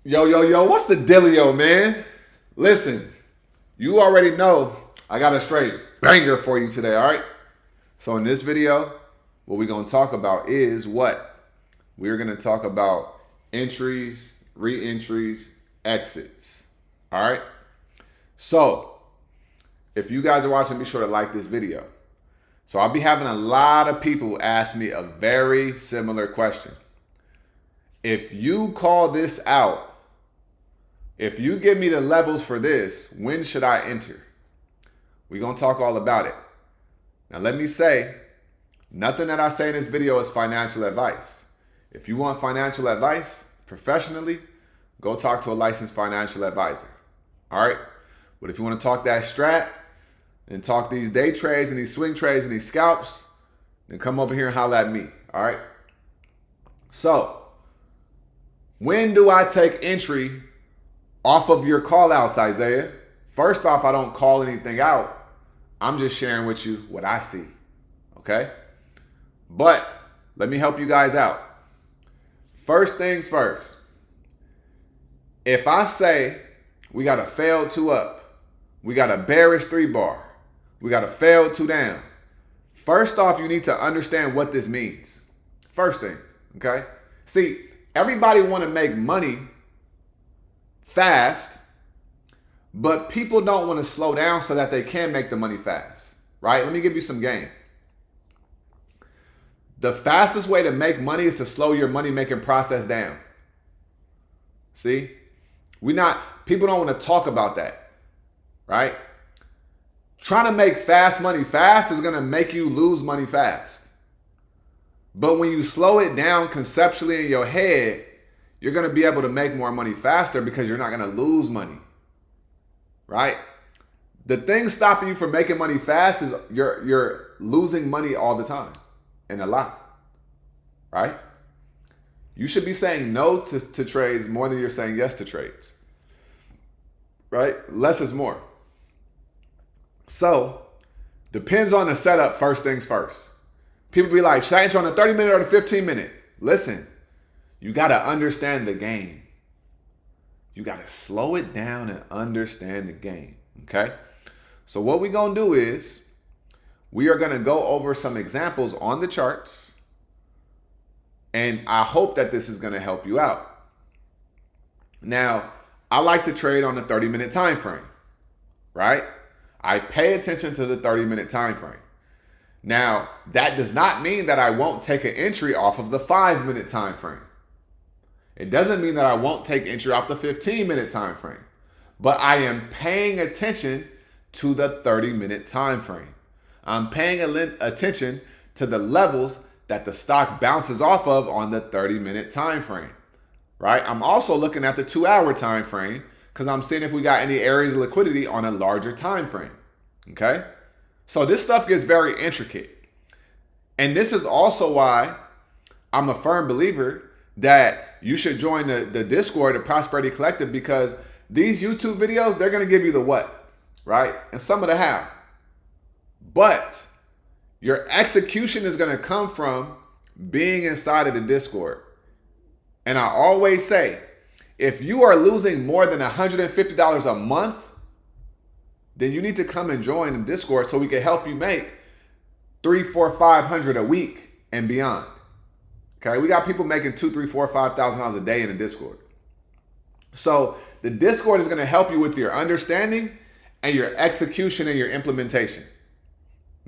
Yo, what's the dealio, man? Listen, you already know I got a straight banger for you today, all right? So in this video, what we're going to talk about is what? We're going to talk about entries, re-entries, exits, all right? So if you guys are watching, be sure to like this video. So I'll be having a lot of people ask me a very similar question. If you call this out, if you give me the levels for this, when should I enter? We're going to talk all about it. Now, let me say, nothing that I say in this video is financial advice. If you want financial advice professionally, go talk to a licensed financial advisor. All right? But if you want to talk that strat and talk these day trades and these swing trades and these scalps, then come over here and holler at me. All right? So, when do I take entry off of your call outs, Isaiah? First off, I don't call anything out. I'm just sharing with you what I see. Okay? But let me help you guys out. First things first. If I say we got a failed 2 up, we got a bearish 3 bar, we got a failed 2 down. First off, you need to understand what this means. First thing, okay? See, everybody want to make money fast, but people don't want to slow down so that they can make the money fast, right? Let me give you some game. The fastest way to make money is to slow your money making process down. See? People don't want to talk about that, right? Trying to make fast money fast is going to make you lose money fast. But when you slow it down conceptually in your head, you're going to be able to make more money faster because you're not going to lose money, right? The thing stopping you from making money fast is you're losing money all the time and a lot, right? You should be saying no to trades more than you're saying yes to trades, right? Less is more. So, depends on the setup, first things first. People be like, should I enter on the 30-minute or the 15-minute? Listen, you got to understand the game. You got to slow it down and understand the game, okay? So what we're going to do is we are going to go over some examples on the charts, and I hope that this is going to help you out. Now, I like to trade on the 30-minute time frame, right? I pay attention to the 30-minute time frame. Now, that does not mean that I won't take an entry off of the 5-minute time frame. It doesn't mean that I won't take entry off the 15-minute time frame. But I am paying attention to the 30-minute time frame. I'm paying attention to the levels that the stock bounces off of on the 30-minute time frame, right? I'm also looking at the 2-hour time frame because I'm seeing if we got any areas of liquidity on a larger time frame, okay? So this stuff gets very intricate. And this is also why I'm a firm believer that you should join the Discord, the Prosperity Collective, because these YouTube videos, they're going to give you the what, right? And some of the how. But your execution is going to come from being inside of the Discord. And I always say, if you are losing more than $150 a month, then you need to come and join the Discord so we can help you make $300, $400, $500 a week and beyond. Okay, we got people making $2,000, $3,000, $4,000, $5,000 a day in the Discord. So the Discord is going to help you with your understanding and your execution and your implementation.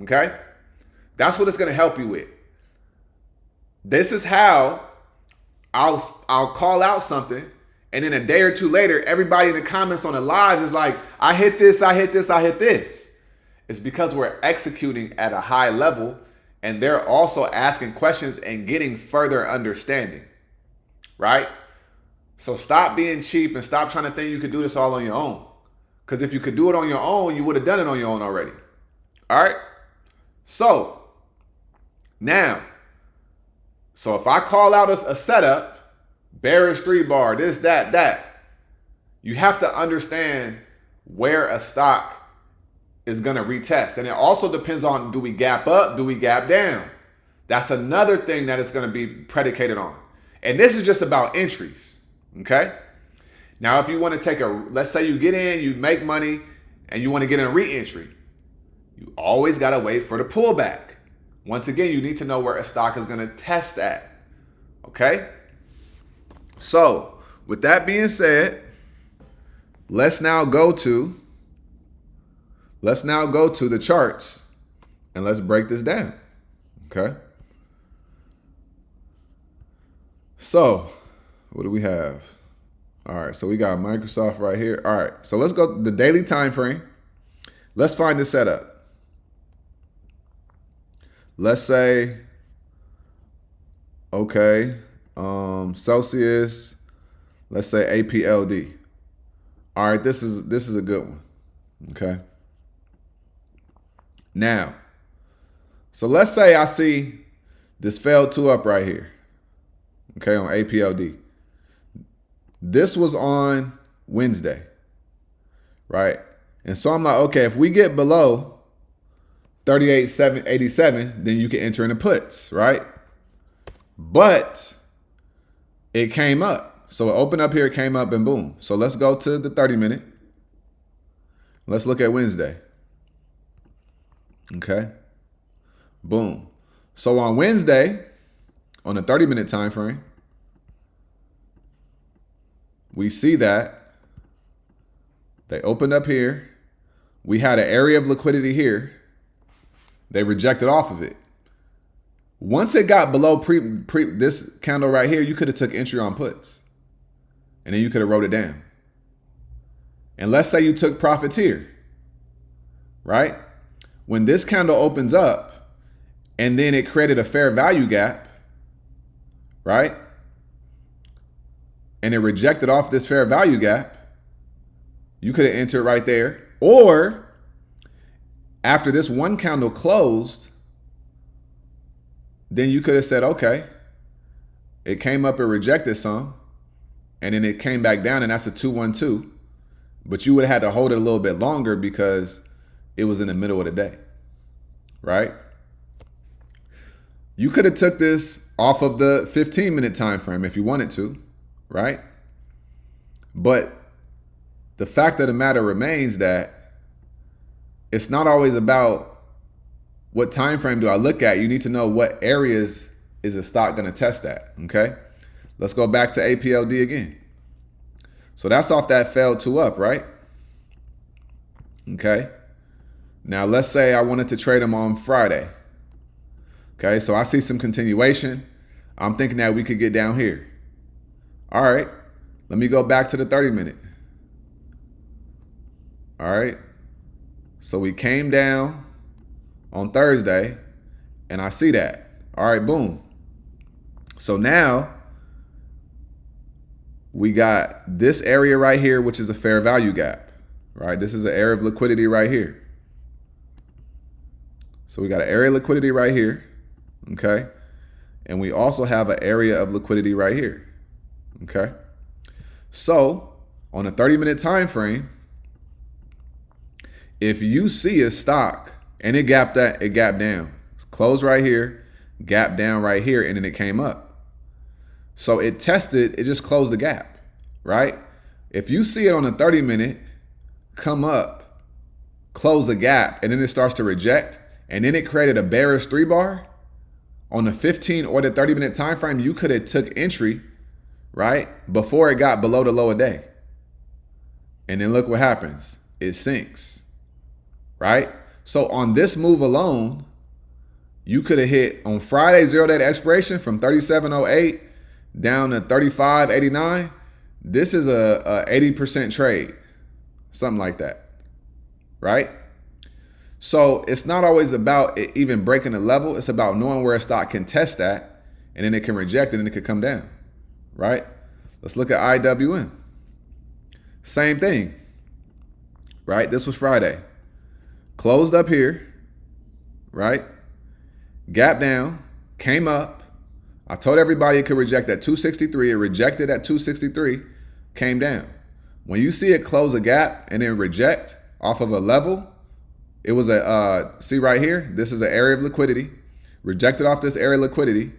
Okay, that's what it's going to help you with. This is how I'll call out something, and then a day or two later, everybody in the comments on the lives is like, I hit this, I hit this, I hit this. It's because we're executing at a high level, and they're also asking questions and getting further understanding, right? So stop being cheap and stop trying to think you could do this all on your own. Because if you could do it on your own, you would have done it on your own already. All right? So, now, so if I call out a setup, bearish 3 bar, this, that, you have to understand where a stock is going to retest. And it also depends on, do we gap up? Do we gap down? That's another thing that it's going to be predicated on. And this is just about entries, okay? Now, if you want to take let's say you get in, you make money, and you want to get in a re-entry, you always got to wait for the pullback. Once again, you need to know where a stock is going to test at. Okay? So, with that being said, let's now go to the charts and let's break this down. Okay? So, what do we have? All right, so we got Microsoft right here. All right, so let's go to the daily time frame. Let's find the setup. Let's say, okay, Celsius, let's say APLD. All right, this is a good one. Okay. Now, so let's say I see this failed 2 up right here. Okay, on APLD. This was on Wednesday, right? And so I'm like, okay, if we get below 38.87, then you can enter in the puts, right? But it came up. So it opened up here, it came up, and boom. So let's go to the 30-minute. Let's look at Wednesday. Okay. Boom. So on Wednesday, on the 30-minute time frame, we see that they opened up here. We had an area of liquidity here. They rejected off of it. Once it got below this candle right here, you could have took entry on puts. And then you could have wrote it down. And let's say you took profits here, right? When this candle opens up and then it created a fair value gap, right? And it rejected off this fair value gap, you could have entered right there. Or after this one candle closed, then you could have said, okay, it came up and rejected some, and then it came back down, and that's a 212. But you would have had to hold it a little bit longer because it was in the middle of the day, right? You could have took this off of the 15-minute time frame if you wanted to, right? But the fact of the matter remains that it's not always about what time frame do I look at. You need to know what areas is a stock going to test at, okay? Let's go back to APLD again. So that's off that failed 2 up, right? Okay. Now let's say I wanted to trade them on Friday. Okay, so I see some continuation. I'm thinking that we could get down here. All right, let me go back to the 30-minute. All right, so we came down on Thursday, and I see that. All right, boom. So now we got this area right here, which is a fair value gap, right? This is an area of liquidity right here. So we got an area of liquidity right here, okay? And we also have an area of liquidity right here, okay? So on a 30-minute time frame, if you see a stock and it gapped down, closed right here, gap down right here, and then it came up. So it tested, it just closed the gap, right? If you see it on a 30-minute come up, close the gap, and then it starts to reject, and then it created a bearish 3-bar, on the 15 or the 30-minute time frame, you could have took entry, right, before it got below the low of day. And then look what happens. It sinks, right? So on this move alone, you could have hit on Friday 0-day to expiration from 37.08 down to 35.89. This is a 80% trade, something like that, right? So it's not always about it even breaking a level. It's about knowing where a stock can test that, and then it can reject it, and it could come down, right? Let's look at IWM. Same thing, right? This was Friday. Closed up here, right? Gap down, came up. I told everybody it could reject at 263. It rejected at 263, came down. When you see it close a gap and then reject off of a level, it was see right here, this is an area of liquidity. Rejected off this area of liquidity.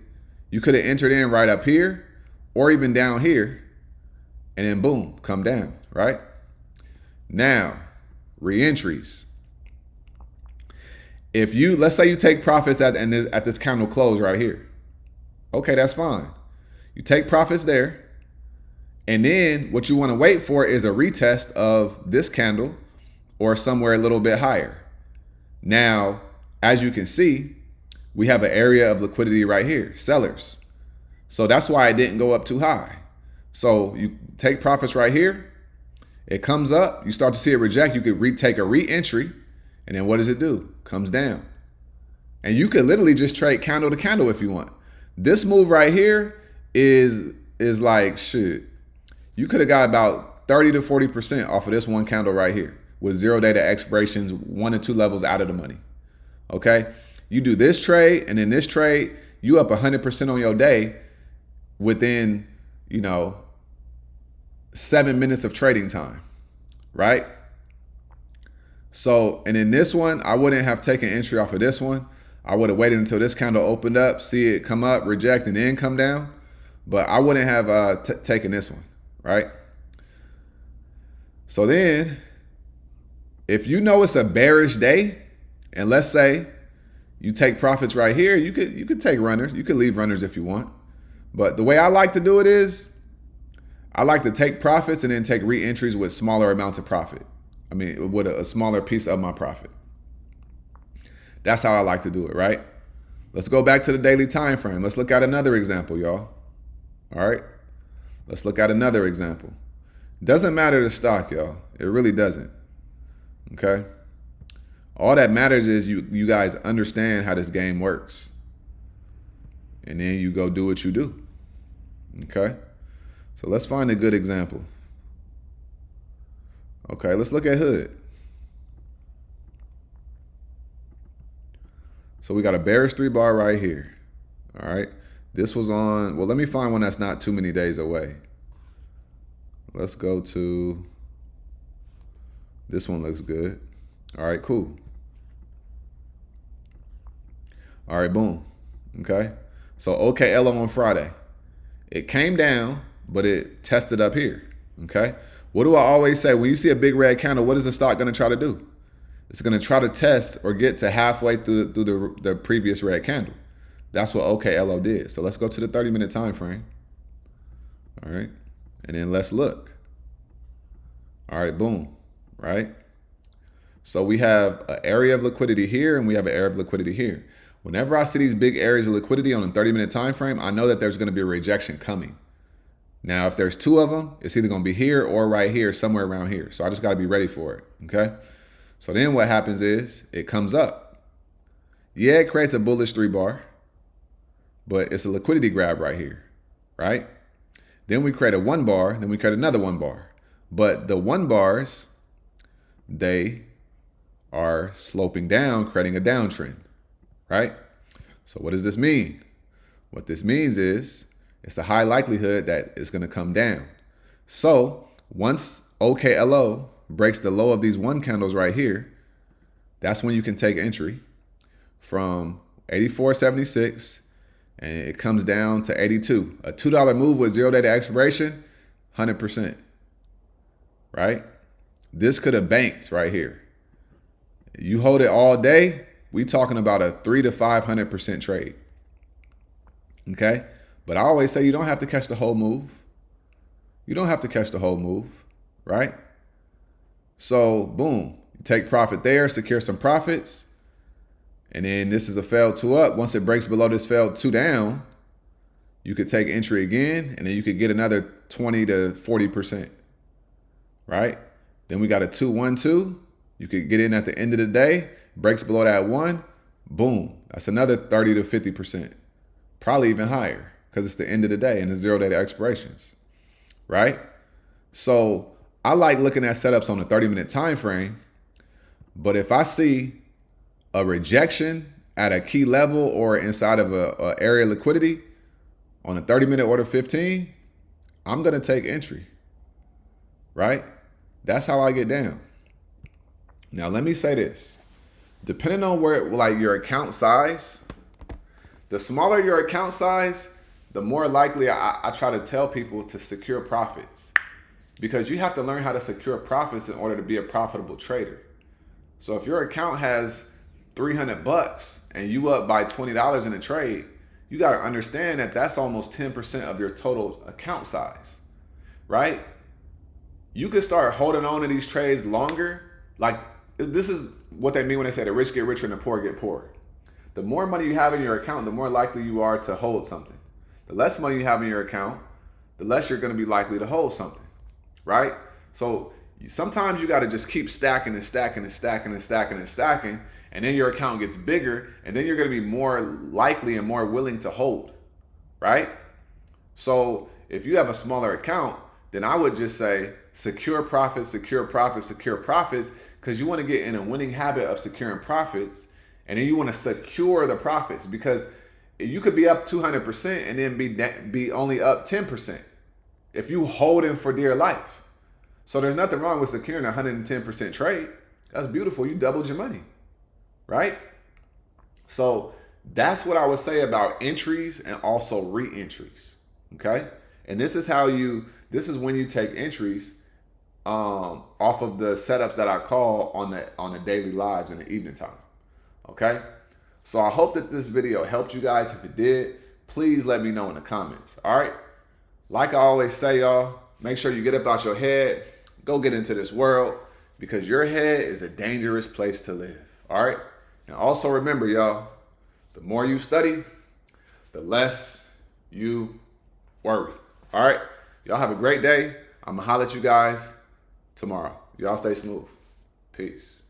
You could have entered in right up here or even down here and then boom, come down, right? Now, reentries. If you, let's say you take profits at this candle close right here. Okay, that's fine. You take profits there. And then what you want to wait for is a retest of this candle or somewhere a little bit higher. Now, as you can see, we have an area of liquidity right here, sellers. So that's why it didn't go up too high. So you take profits right here. It comes up. You start to see it reject. You could take a re-entry. And then what does it do? Comes down. And you could literally just trade candle to candle if you want. This move right here is like, shit. You could have got about 30 to 40% off of this one candle right here with 0 day to expirations, 1 and 2 levels out of the money. Okay? You do this trade and then this trade, you up 100% on your day within, 7 minutes of trading time, right? So, and in this one, I wouldn't have taken entry off of this one. I would have waited until this candle opened up, see it come up, reject, and then come down. But I wouldn't have taken this one, right? So then, if you know it's a bearish day, and let's say you take profits right here, you could take runners. You could leave runners if you want. But the way I like to do it is, I like to take profits and then take re-entries with smaller amounts of profit. I mean, with a smaller piece of my profit. That's how I like to do it, right? Let's go back to the daily time frame. Let's look at another example, y'all. All right? Let's look at another example. Doesn't matter the stock, y'all. It really doesn't. Okay? All that matters is you guys understand how this game works. And then you go do what you do. Okay? So let's find a good example. Okay, let's look at Hood. So we got a bearish 3-bar right here. All right. This was on, well, let me find one that's not too many days away. Let's go to, this one looks good. All right, cool. All right, boom. Okay. So OKLO on Friday. It came down, but it tested up here. Okay. What do I always say? When you see a big red candle, what is the stock going to try to do? It's going to try to test or get to halfway through the previous red candle. That's what OKLO did. So let's go to the 30-minute time frame. All right. And then let's look. All right, boom. Right? So we have an area of liquidity here and we have an area of liquidity here. Whenever I see these big areas of liquidity on a 30-minute time frame, I know that there's going to be a rejection coming. Now, if there's 2 of them, it's either going to be here or right here, somewhere around here. So I just got to be ready for it. Okay. So then what happens is it comes up. Yeah, it creates a bullish 3-bar, but it's a liquidity grab right here. Right. Then we create a 1-bar. Then we create another 1-bar. But the 1-bars, they are sloping down, creating a downtrend. Right. So what does this mean? What this means is, it's a high likelihood that it's going to come down. So once OKLO breaks the low of these 1 candles right here, that's when you can take entry from 84.76 and it comes down to 82. A $2 move with 0 day to expiration, 100%. Right? This could have banked right here. You hold it all day, we talking about a 300 to 500% trade. Okay? But I always say you don't have to catch the whole move. You don't have to catch the whole move, right? So, boom, you take profit there, secure some profits. And then this is a failed 2 up. Once it breaks below this failed 2 down, you could take entry again, and then you could get another 20 to 40%, right? Then we got a 2-1-2. You could get in at the end of the day, breaks below that 1, boom. That's another 30 to 50%, probably even higher. Because it's the end of the day and the 0 day to expirations, right? So I like looking at setups on a 30-minute time frame, but if I see a rejection at a key level or inside of a area of liquidity on a 30-minute order 15, I'm gonna take entry, right? That's how I get down. Now let me say this: depending on where, like your account size, the smaller your account size, the more likely I try to tell people to secure profits. because you have to learn how to secure profits in order to be a profitable trader. So if your account has $300 and you up by $20 in a trade, you got to understand that that's almost 10% of your total account size, right? You could start holding on to these trades longer. Like, this is what they mean when they say the rich get richer and the poor get poorer. The more money you have in your account, the more likely you are to hold something. The less money you have in your account, the less you're going to be likely to hold something, right? So sometimes you got to just keep stacking and stacking and stacking and stacking and stacking, and then your account gets bigger, and then you're going to be more likely and more willing to hold, right? So if you have a smaller account, then I would just say secure profits, secure profits, secure profits, because you want to get in a winning habit of securing profits, and then you want to secure the profits, because you could be up 200% and then be only up 10% if you hold in for dear life. So there's nothing wrong with securing a 110% trade. That's beautiful. You doubled your money, right? So that's what I would say about entries and also re-entries, okay? And this is when you take entries off of the setups that I call on the daily lives in the evening time, okay? So I hope that this video helped you guys. If it did, please let me know in the comments, all right? Like I always say, y'all, make sure you get up out your head, go get into this world, because your head is a dangerous place to live, all right? And also remember, y'all, the more you study, the less you worry, all right? Y'all have a great day. I'm going to holler at you guys tomorrow. Y'all stay smooth. Peace.